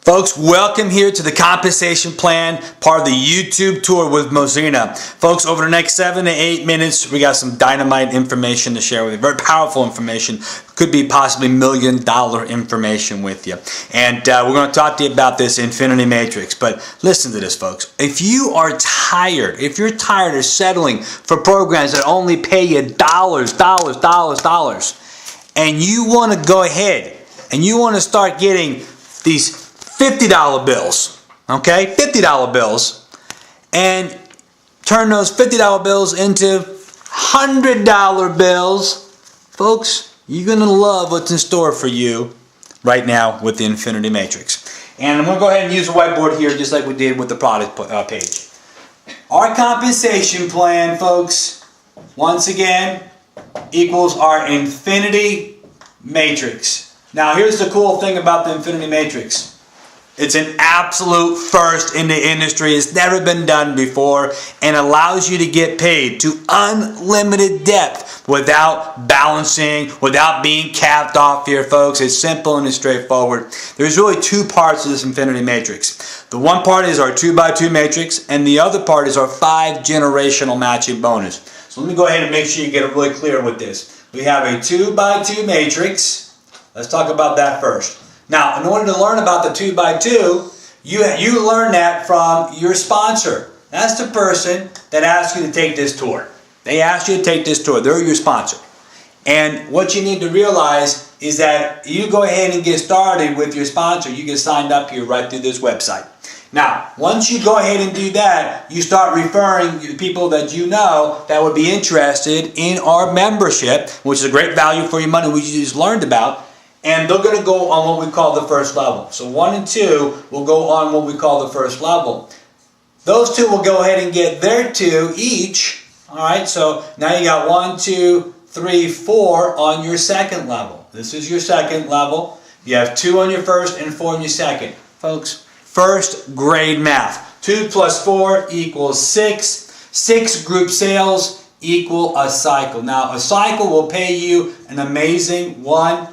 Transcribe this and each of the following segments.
Folks, welcome here to the compensation plan, part of the YouTube tour with Mozeena. Folks, over the next 7 to 8 minutes, we got some dynamite information to share with you. Very powerful information. Could be possibly $1 million information with you. And we're going to talk to you about this infinity matrix. But listen to this, folks. If you are tired, if you're tired of settling for programs that only pay you dollars, and you want to go ahead and you want to start getting these $50 bills, okay? $50 bills, and turn those $50 bills into $100 bills. Folks, you're going to love what's in store for you right now with the infinity matrix. And I'm going to go ahead and use a whiteboard here just like we did with the product page. Our compensation plan, folks, once again, equals our infinity matrix. Now, here's the cool thing about the infinity matrix. It's an absolute first in the industry. It's never been done before and allows you to get paid to unlimited depth without balancing, without being capped off here, folks. It's simple and it's straightforward. There's really two parts to this infinity matrix. The one part is our 2x2 matrix and the other part is our 5 generational matching bonus. So let me go ahead and make sure you get it really clear with this. We have a 2x2 matrix. Let's talk about that first. Now, in order to learn about the 2x2, you learn that from your sponsor. That's the person that asked you to take this tour. They asked you to take this tour. They're your sponsor. And what you need to realize is that you go ahead and get started with your sponsor. You get signed up here right through this website. Now, once you go ahead and do that, you start referring to people that you know that would be interested in our membership, which is a great value for your money, which you just learned about. And they're going to go on what we call the first level. So 1 and 2 will go on what we call the first level. Those two will go ahead and get their 2 each. All right, so now you got 1, 2, 3, 4 on your second level. This is your second level. You have 2 on your first and 4 on your second. Folks, first grade math. 2 plus 4 equals 6. 6 group sales equal a cycle. Now, a cycle will pay you an amazing $100.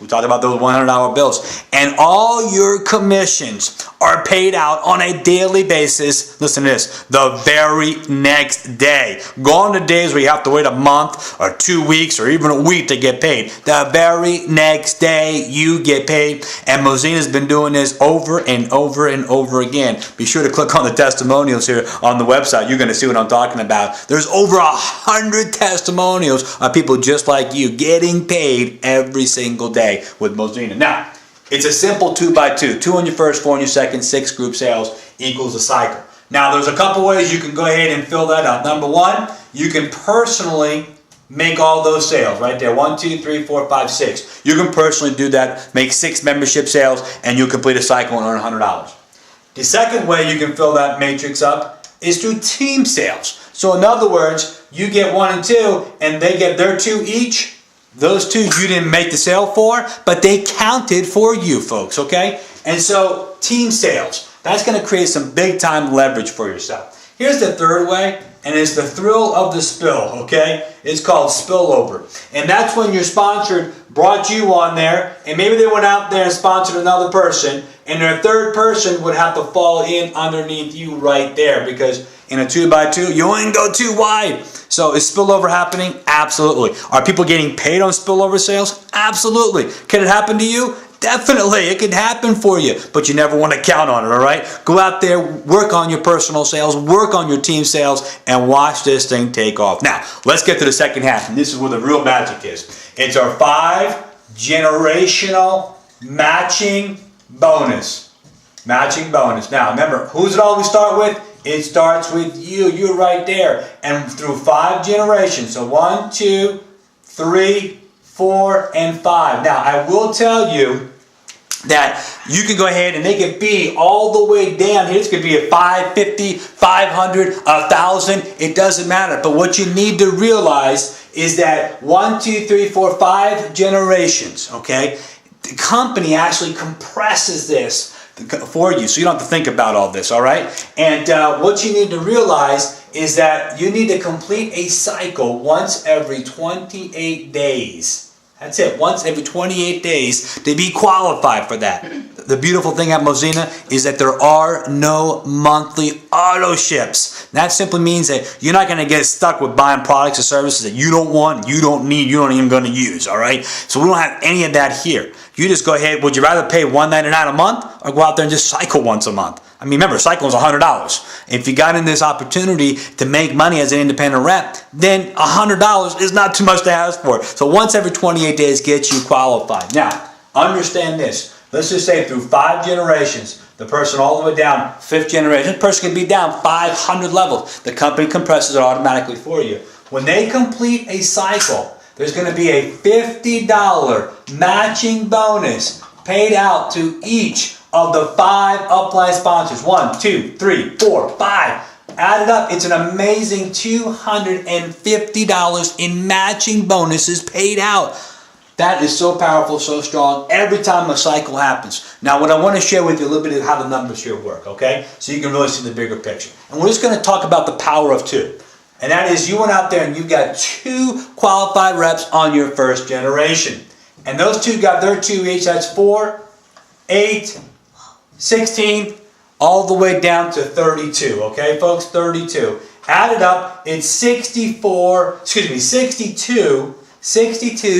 We talked about those $100 bills. And all your commissions are paid out on a daily basis. Listen to this. The very next day. Go on to days where you have to wait a month or 2 weeks or even a week to get paid. The very next day you get paid. And Mozeena's been doing this over and over and over again. Be sure to click on the testimonials here on the website. You're going to see what I'm talking about. There's over 100 testimonials of people just like you getting paid every single day with Mozeena. Now, it's a simple 2x2. 2 on your first, 4 on your second, 6 group sales equals a cycle. Now, there's a couple ways you can go ahead and fill that out. Number one, you can personally make all those sales right there. 1, 2, 3, 4, 5, 6. You can personally do that, make 6 membership sales, and you complete a cycle and earn $100. The second way you can fill that matrix up is through team sales. So in other words, you get 1 and 2, and they get their 2 each. Those 2 you didn't make the sale for, but they counted for you, folks, okay? And so, team sales. That's going to create some big-time leverage for yourself. Here's the third way, and it's the thrill of the spill, okay? It's called spillover. And that's when your sponsor brought you on there, and maybe they went out there and sponsored another person, and their third person would have to fall in underneath you right there, because in a 2x2, you wouldn't go too wide. So is spillover happening? Absolutely. Are people getting paid on spillover sales? Absolutely. Can it happen to you? Definitely. It could happen for you, but you never want to count on it, all right? Go out there, work on your personal sales, work on your team sales, and watch this thing take off. Now, let's get to the second half, and this is where the real magic is. It's our 5 generational matching bonus. Matching bonus. Now, remember, who's it always start with? It starts with you. You're right there. And through 5 generations. So 1, 2, 3, 4, and 5. Now, I will tell you that you can go ahead and they can be all the way down here. It's going to be a 550, 500, 1,000. It doesn't matter. But what you need to realize is that 1, 2, 3, 4, 5 generations, okay? The company actually compresses this for you, so you don't have to think about all this, all right? And what you need to realize is that you need to complete a cycle once every 28 days. That's it. Once every 28 days to be qualified for that. The beautiful thing at Mozeena is that there are no monthly auto ships. That simply means that you're not going to get stuck with buying products or services that you don't want, you don't need, you don't even going to use. All right. So we don't have any of that here. You just go ahead. Would you rather pay $199 a month or go out there and just cycle once a month? I mean, remember, cycle is $100. If you got in this opportunity to make money as an independent rep, then $100 is not too much to ask for. So once every 28 days gets you qualified. Now, understand this. Let's just say through 5 generations, the person all the way down, 5th generation, the person can be down 500 levels. The company compresses it automatically for you. When they complete a cycle, there's going to be a $50 matching bonus paid out to each of the 5 upline sponsors. 1, 2, 3, 4, 5. Add it up. It's an amazing $250 in matching bonuses paid out. That is so powerful, so strong, every time a cycle happens. Now, what I want to share with you a little bit of how the numbers here work, okay? So you can really see the bigger picture. And we're just going to talk about the power of 2. And that is you went out there and you've got 2 qualified reps on your first generation. And those 2 got their 2 each. That's 4, 8, 16, all the way down to 32. Okay, folks, 32. Add it up, it's 62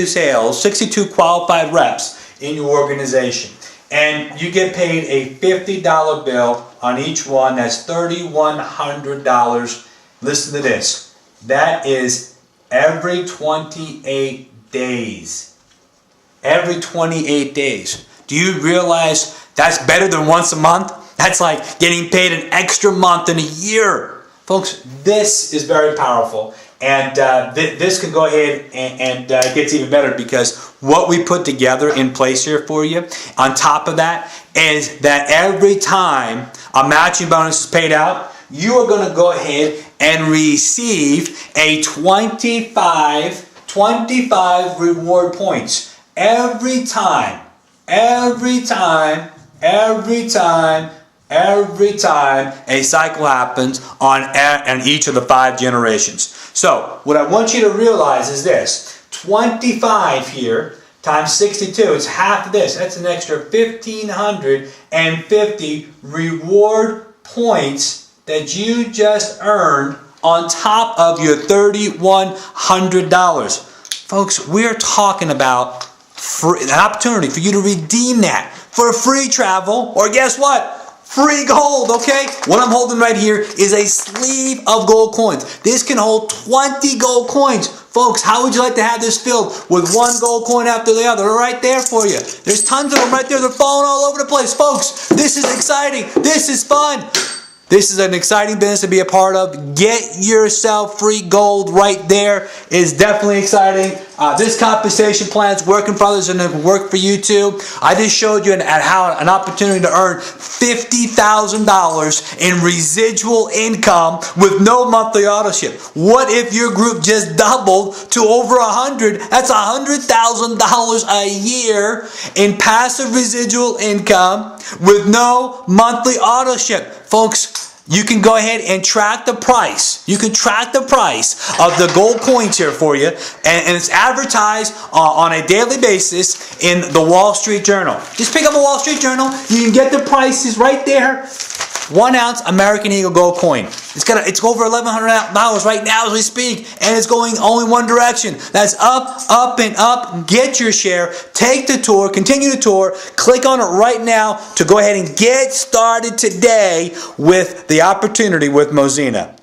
sales, 62 qualified reps in your organization. And you get paid a $50 bill on each one. That's $3,100. Listen to this. That is every 28 days. Every 28 days. Do you realize that's better than once a month? That's like getting paid an extra month in a year. Folks, this is very powerful. And this can go ahead and it gets even better because what we put together in place here for you, on top of that, is that every time a matching bonus is paid out, you are going to go ahead and receive a 25 reward points. Every time a cycle happens on each of the 5 generations. So what I want you to realize is this. 25 here times 62 is half of this. That's an extra 1,550 reward points that you just earned on top of your $3,100. Folks, we're talking about an opportunity for you to redeem that for free travel, or guess what? Free gold, okay? What I'm holding right here is a sleeve of gold coins. This can hold 20 gold coins. Folks, how would you like to have this filled with one gold coin after the other? They're right there for you. There's tons of them right there. They're falling all over the place. Folks, this is exciting. This is fun. This is an exciting business to be a part of. Get yourself free gold right there. It's definitely exciting. This compensation plan is working for others and it will work for you too. I just showed you an opportunity to earn $50,000 in residual income with no monthly auto ship. What if your group just doubled to over 100? That's $100,000 a year in passive residual income with no monthly auto ship. Folks, you can go ahead and track the price. You can track the price of the gold coins here for you. And it's advertised on a daily basis in the Wall Street Journal. Just pick up a Wall Street Journal. You can get the prices right there. 1 ounce American Eagle gold coin. It's over $1,100 right now as we speak, and it's going only one direction. That's up, up, and up. Get your share. Take the tour. Continue the tour. Click on it right now to go ahead and get started today with the opportunity with Mozeena.